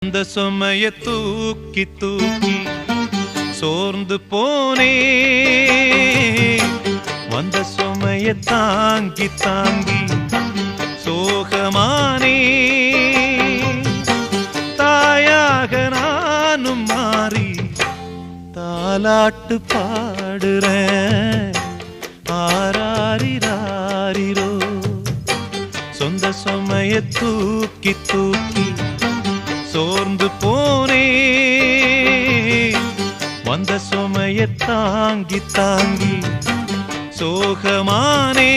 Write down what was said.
அந்த சுமைய தூக்கி தூக்கி சோர்ந்து போனே, வந்த சுமைய தாங்கி தாங்கி சோகமானே. தாயாக நானும் மாறி தாலாட்டு பாடுறேன். ஆராரிராரிரோ சொந்த சுமைய தூக்கி தூக்கி சோர்ந்து போனே, வந்த சுமைய தாங்கி தாங்கி சோகமானே.